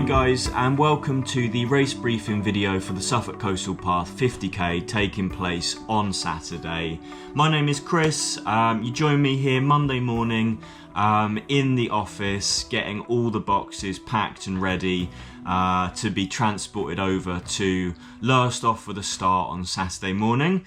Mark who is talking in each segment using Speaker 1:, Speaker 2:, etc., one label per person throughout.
Speaker 1: Guys, and welcome to the race briefing video for the Suffolk Coastal Path 50k taking place on Saturday. My name is Chris. You join me here Monday morning in the office, getting all the boxes packed and ready to be transported over to Lowestoft for the start on Saturday morning.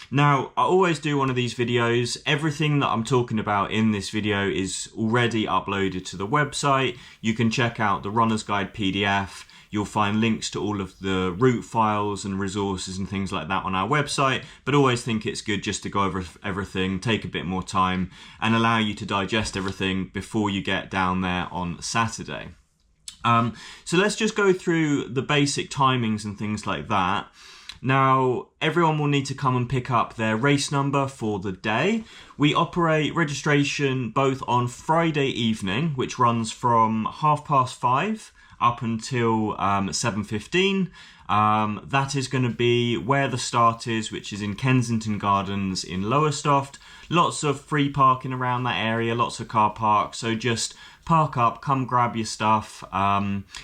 Speaker 1: Now, I always do one of these videos. Everything that I'm talking about in this video is already uploaded to the website. You can check out the Runner's Guide PDF. You'll find links to all of the route files and resources and things like that on our website, but always think it's good just to go over everything, take a bit more time, and allow you to digest everything before you get down there on Saturday. So let's just go through the basic timings and things like that. Now, everyone will need to come and pick up their race number for the day. We operate registration both on Friday evening, which runs from 5:30 up until 7:15. That is going to be where the start is, which is in Kensington Gardens in Lowestoft. Lots of free parking around that area, lots of car parks, so just park up, come grab your stuff.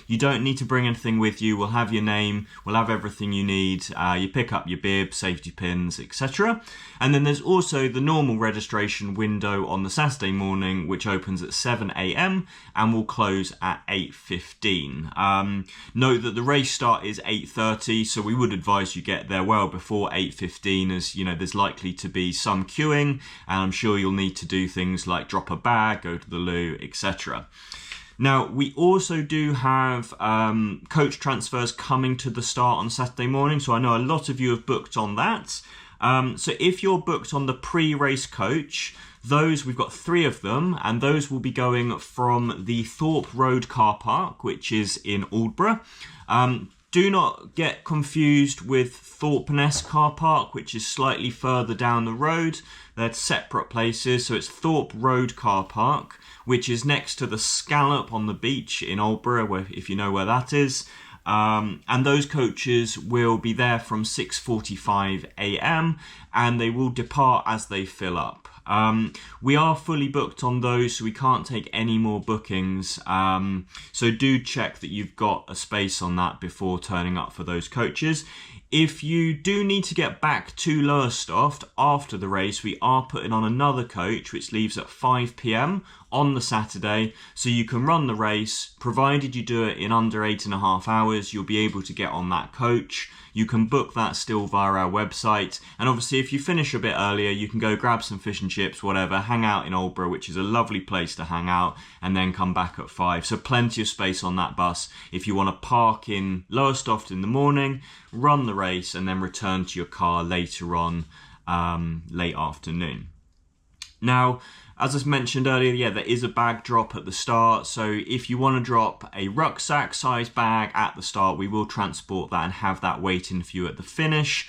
Speaker 1: You don't need to bring anything with you. We'll have your name, we'll have everything you need. You pick up your bib, safety pins, etc. And then there's also the normal registration window on the Saturday morning, which opens at 7 AM and will close at 8:15. Note that the race start is 8:30, so we would advise you get there well before 8:15, as you know there's likely to be some queuing, and I'm sure you'll need to do things like drop a bag, go to the loo, etc. Now, we also do have coach transfers coming to the start on Saturday morning, so I know a lot of you have booked on that. So if you're booked on the pre-race coach, those, we've got 3 of them, and those will be going from the Thorpe Road car park, which is in Aldborough. Do not get confused with Thorpe Ness car park, which is slightly further down the road. They're separate places, so it's Thorpe Road car park, which is next to the Scallop on the beach in Aldborough, if you know where that is. And those coaches will be there from 6:45 AM, and they will depart as they fill up. We are fully booked on those, so we can't take any more bookings. So do check that you've got a space on that before turning up for those coaches. If you do need to get back to Lowestoft after the race, we are putting on another coach which leaves at 5 PM on the Saturday, so you can run the race. Provided you do it in under 8.5 hours, you'll be able to get on that coach. You can book that still via our website, and obviously if you finish a bit earlier, you can go grab some fish and chips, whatever, hang out in Aldborough, which is a lovely place to hang out, and then come back at 5. So plenty of space on that bus if you want to park in Lowestoft in the morning, run the race, and then return to your car later on, late afternoon. Now, as I mentioned earlier, there is a bag drop at the start, so if you want to drop a rucksack size bag at the start, we will transport that and have that waiting for you at the finish.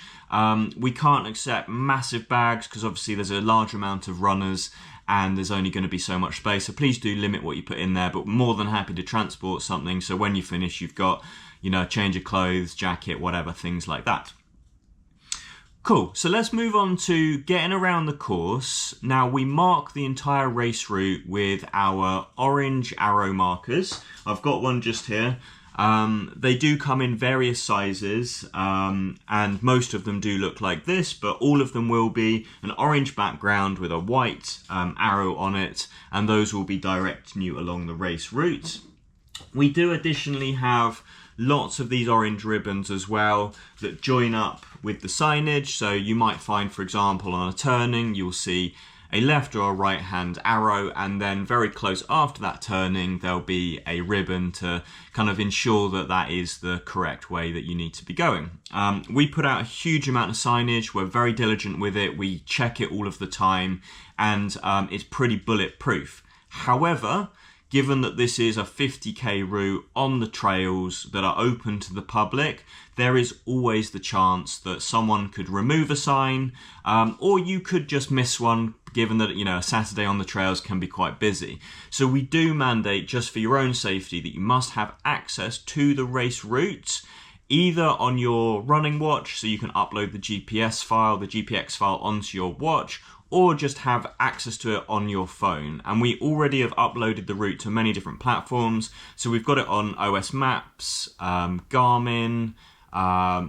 Speaker 1: We can't accept massive bags because obviously there's a large amount of runners and there's only going to be so much space, so please do limit what you put in there, but more than happy to transport something, so when you finish you've got, you know, a change of clothes, jacket, whatever, things like that. Cool, so let's move on to getting around the course. Now, we mark the entire race route with our orange arrow markers. I've got one just here. They do come in various sizes, and most of them do look like this, but all of them will be an orange background with a white arrow on it, and those will be directing you along the race route. We do additionally have lots of these orange ribbons as well that join up with the signage. So you might find, for example, on a turning, you'll see a left or a right hand arrow, and then very close after that turning, there'll be a ribbon to kind of ensure that that is the correct way that you need to be going. We put out a huge amount of signage. We're very diligent with it. We check it all of the time, and it's pretty bulletproof. However, given that this is a 50k route on the trails that are open to the public, there is always the chance that someone could remove a sign, or you could just miss one, given that, you know, a Saturday on the trails can be quite busy. So we do mandate, just for your own safety, that you must have access to the race routes, either on your running watch, so you can upload the GPX file onto your watch, or just have access to it on your phone. And we already have uploaded the route to many different platforms. So we've got it on OS Maps, Garmin.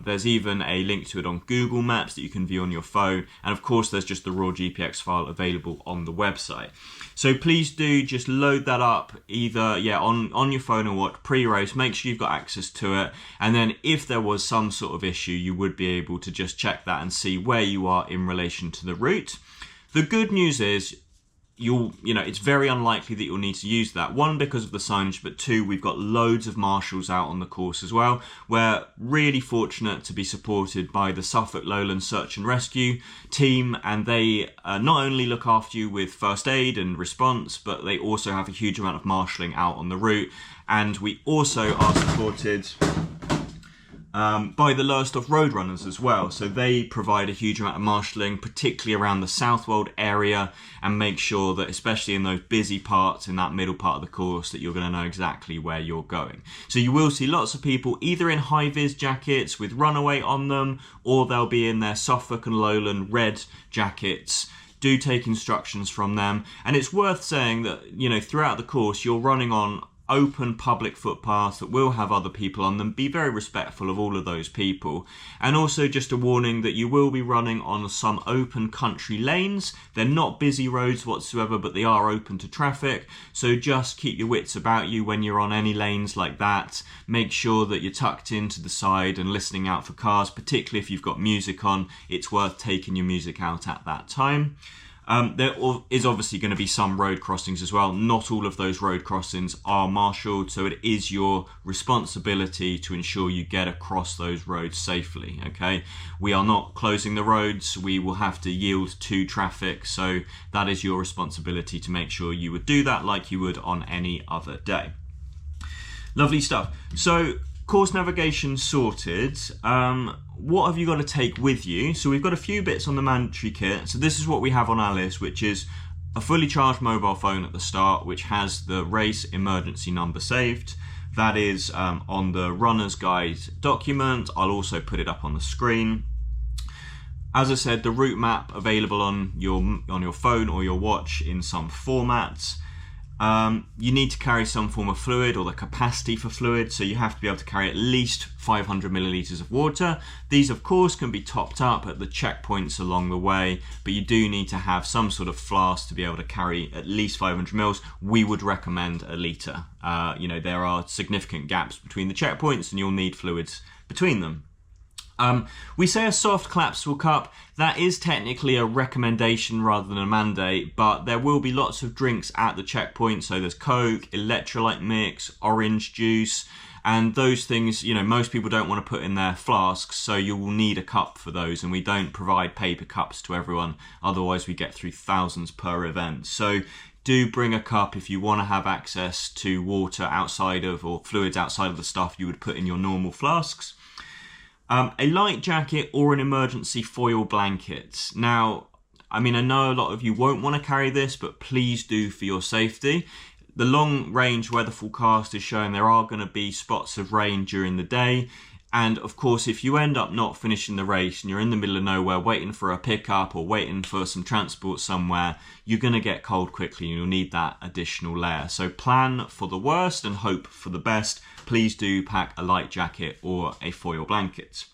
Speaker 1: There's even a link to it on Google Maps that you can view on your phone. And of course, there's just the raw GPX file available on the website. So please do just load that up either on your phone or what pre-race. Make sure you've got access to it. And then if there was some sort of issue, you would be able to just check that and see where you are in relation to the route. The good news is it's very unlikely that you'll need to use that. One, because of the signage, but two, we've got loads of marshals out on the course as well. We're really fortunate to be supported by the Suffolk Lowland Search and Rescue team, and they not only look after you with first aid and response, but they also have a huge amount of marshalling out on the route. And we also are supported by the Lowestoft Roadrunners as well. So they provide a huge amount of marshalling, particularly around the Southwold area, and make sure that, especially in those busy parts, in that middle part of the course, that you're going to know exactly where you're going. So you will see lots of people either in high-vis jackets with runaway on them, or they'll be in their Suffolk and Lowland red jackets. Do take instructions from them. And it's worth saying that, throughout the course, you're running on open public footpaths that will have other people on them. Be very respectful of all of those people. And also just a warning that you will be running on some open country lanes. They're not busy roads whatsoever, but they are open to traffic. So just keep your wits about you when you're on any lanes like that. Make sure that you're tucked into the side and listening out for cars, particularly if you've got music on. It's worth taking your music out at that time. There is obviously going to be some road crossings as well. Not all of those road crossings are marshalled, so it is your responsibility to ensure you get across those roads safely, okay? We are not closing the roads. We will have to yield to traffic, so that is your responsibility to make sure you would do that like you would on any other day. Lovely stuff. So, course navigation sorted. What have you got to take with you? So we've got a few bits on the mandatory kit. So this is what we have on our list, which is a fully charged mobile phone at the start, which has the race emergency number saved. That is on the runner's guide document. I'll also put it up on the screen. As I said, the route map available on your phone or your watch in some formats. You need to carry some form of fluid or the capacity for fluid, so you have to be able to carry at least 500 millilitres of water. These of course can be topped up at the checkpoints along the way, but you do need to have some sort of flask to be able to carry at least 500 mils. We would recommend a litre. There are significant gaps between the checkpoints and you'll need fluids between them. We say a soft collapsible cup. That is technically a recommendation rather than a mandate, but there will be lots of drinks at the checkpoint. So there's Coke, electrolyte mix, orange juice, and those things, most people don't want to put in their flasks, so you will need a cup for those, and we don't provide paper cups to everyone. Otherwise we get through thousands per event. So do bring a cup if you want to have access to water outside of, or fluids outside of the stuff you would put in your normal flasks. A light jacket or an emergency foil blanket. Now, I know a lot of you won't want to carry this, but please do for your safety. The long range weather forecast is showing there are going to be spots of rain during the day. And of course, if you end up not finishing the race and you're in the middle of nowhere waiting for a pickup or waiting for some transport somewhere, you're going to get cold quickly and you'll need that additional layer. So plan for the worst and hope for the best. Please do pack a light jacket or a foil blanket.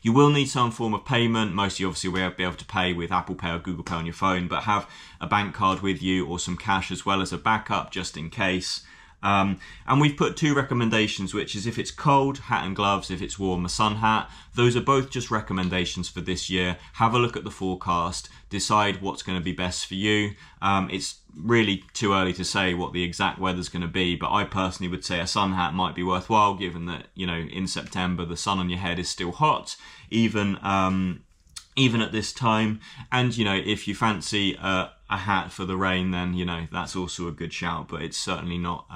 Speaker 1: You will need some form of payment. Most of you obviously will be able to pay with Apple Pay or Google Pay on your phone, but have a bank card with you or some cash as well as a backup just in case. And we've put two recommendations, which is if it's cold, hat and gloves; if it's warm, a sun hat. Those are both just recommendations for this year. Have a look at the forecast, decide what's going to be best for you. It's really too early to say what the exact weather's going to be, but I personally would say a sun hat might be worthwhile, given that, in September the sun on your head is still hot, even at this time. And if you fancy a hat for the rain, then that's also a good shout, but it's certainly not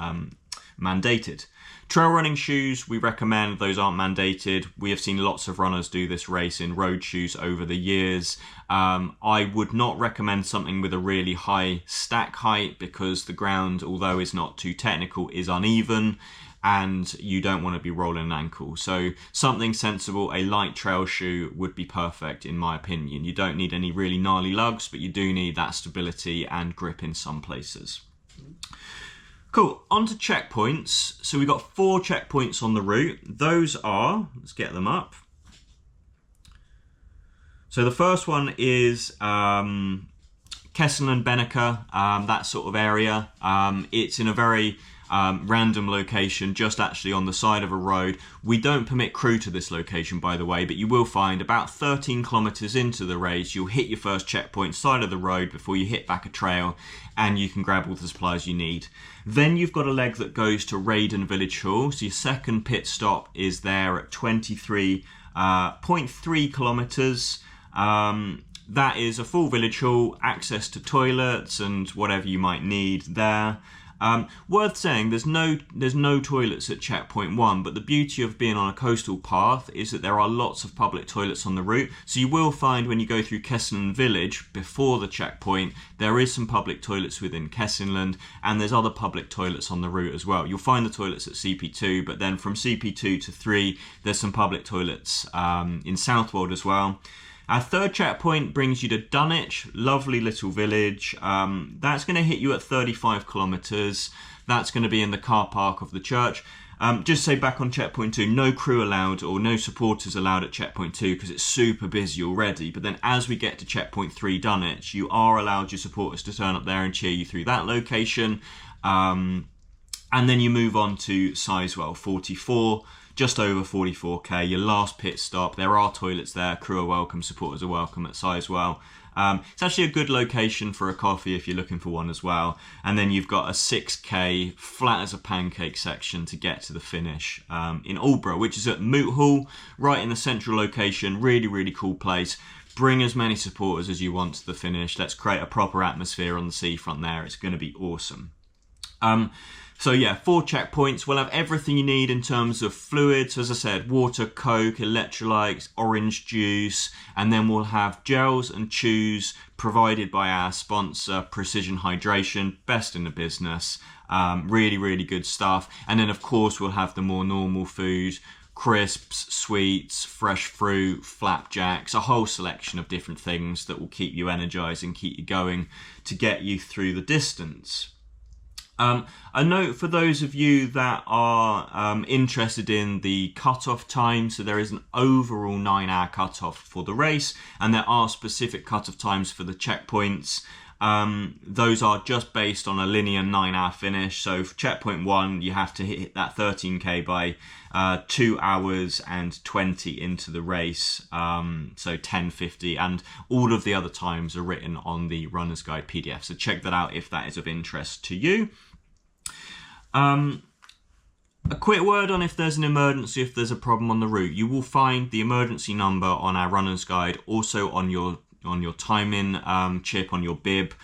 Speaker 1: mandated. Trail running shoes, we recommend. Those aren't mandated. We have seen lots of runners do this race in road shoes over the years. I would not recommend something with a really high stack height, because the ground, although is not too technical, is uneven. and you don't want to be rolling an ankle. So something sensible, a light trail shoe would be perfect in my opinion. You don't need any really gnarly lugs, but you do need that stability and grip in some places. Cool, on to checkpoints. So we've got 4 checkpoints on the route. Those are, let's get them up. So the first one is Kesseln, Benneker, that sort of area. It's in a very random location, just actually on the side of a road. We don't permit crew to this location, by the way, but you will find about 13 kilometers into the race, you'll hit your first checkpoint, side of the road, before you hit back a trail, and you can grab all the supplies you need. Then you've got a leg that goes to Raiden Village Hall, so your second pit stop is there at 23.3 kilometers. That is a full village hall, access to toilets and whatever you might need there. Worth saying, there's no toilets at checkpoint 1, but the beauty of being on a coastal path is that there are lots of public toilets on the route. So you will find when you go through Kesseln village before the checkpoint, there is some public toilets within Kesselland, and there's other public toilets on the route as well. You'll find the toilets at CP2, but then from CP2 to 3, there's some public toilets in Southwold as well. Our third checkpoint brings you to Dunwich, lovely little village. That's going to hit you at 35 kilometres. That's going to be in the car park of the church. Just say back on checkpoint 2, no crew allowed or no supporters allowed at checkpoint 2 because it's super busy already. But then as we get to checkpoint 3, Dunwich, you are allowed your supporters to turn up there and cheer you through that location. And then you move on to Sizewell, 44. Just over 44k, your last pit stop. There are toilets there, crew are welcome, supporters are welcome at Sizewell. It's actually a good location for a coffee if you're looking for one as well. And then you've got a 6k flat as a pancake section to get to the finish in Aldborough, which is at Moot Hall, right in the central location. Really, really cool place. Bring as many supporters as you want to the finish. Let's create a proper atmosphere on the seafront there. It's going to be awesome. So yeah, 4 checkpoints. We'll have everything you need in terms of fluids. As I said, water, Coke, electrolytes, orange juice, and then we'll have gels and chews provided by our sponsor, Precision Hydration, best in the business. Really, really good stuff. And then of course we'll have the more normal food, crisps, sweets, fresh fruit, flapjacks, a whole selection of different things that will keep you energized and keep you going to get you through the distance. A note for those of you that are interested in the cut-off time, so there is an overall 9-hour cut-off for the race, and there are specific cut-off times for the checkpoints. Those are just based on a linear 9-hour finish. So for checkpoint 1, you have to hit that 13k by 2 hours and 20 into the race, so 10:50, and all of the other times are written on the Runner's Guide PDF. So check that out if that is of interest to you. A quick word on if there's an emergency, if there's a problem on the route. You will find the emergency number on our Runner's Guide, also on your timing chip on your bib.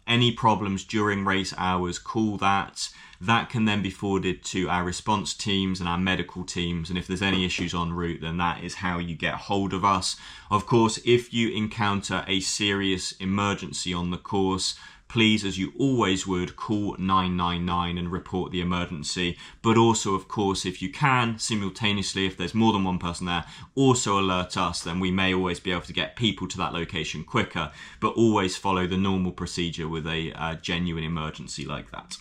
Speaker 1: Any problems during race hours, call that. That can then be forwarded to our response teams and our medical teams, and if there's any issues en route, then that is how you get hold of us. Of course, if you encounter a serious emergency on the course, please, as you always would, call 999 and report the emergency. But also, of course, if you can, simultaneously, if there's more than one person there, also alert us. Then we may always be able to get people to that location quicker, but always follow the normal procedure with a genuine emergency like that.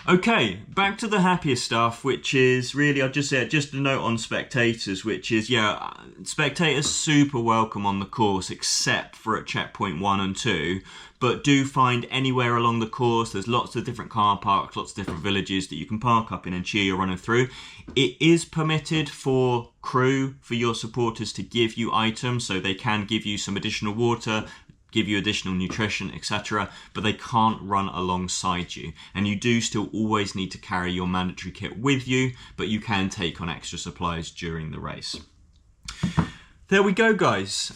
Speaker 1: Okay, back to the happier stuff, which is really, I'll just say, just a note on spectators, which is, yeah, spectators super welcome on the course, except for at checkpoint 1 and 2, but do find anywhere along the course, there's lots of different car parks, lots of different villages that you can park up in and cheer your runner through. It is permitted for crew, for your supporters to give you items, so they can give you some additional water, give you additional nutrition, etc., but they can't run alongside you. And you do still always need to carry your mandatory kit with you, but you can take on extra supplies during the race. There we go, guys.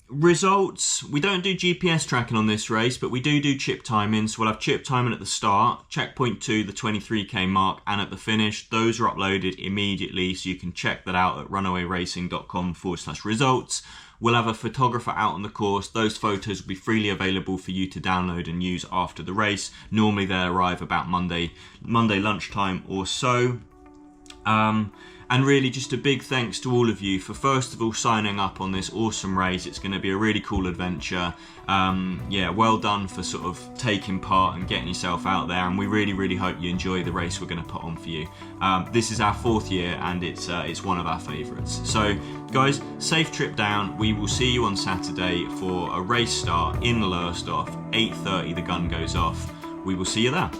Speaker 1: Results, we don't do GPS tracking on this race, but we do chip timing. So we'll have chip timing at the start, checkpoint 2, the 23k mark, and at the finish. Those are uploaded immediately, so you can check that out at runawayracing.com/results. We'll have a photographer out on the course. Those photos will be freely available for you to download and use after the race. Normally they arrive about Monday lunchtime or so. And really just a big thanks to all of you for first of all signing up on this awesome race. It's going to be a really cool adventure. Yeah, well done for sort of taking part and getting yourself out there, and we really hope you enjoy the race we're going to put on for you. This is our 4th year and it's one of our favourites. So guys, safe trip down. We will see you on Saturday for a race start in Lowestoft. 8:30 the gun goes off. We will see you there.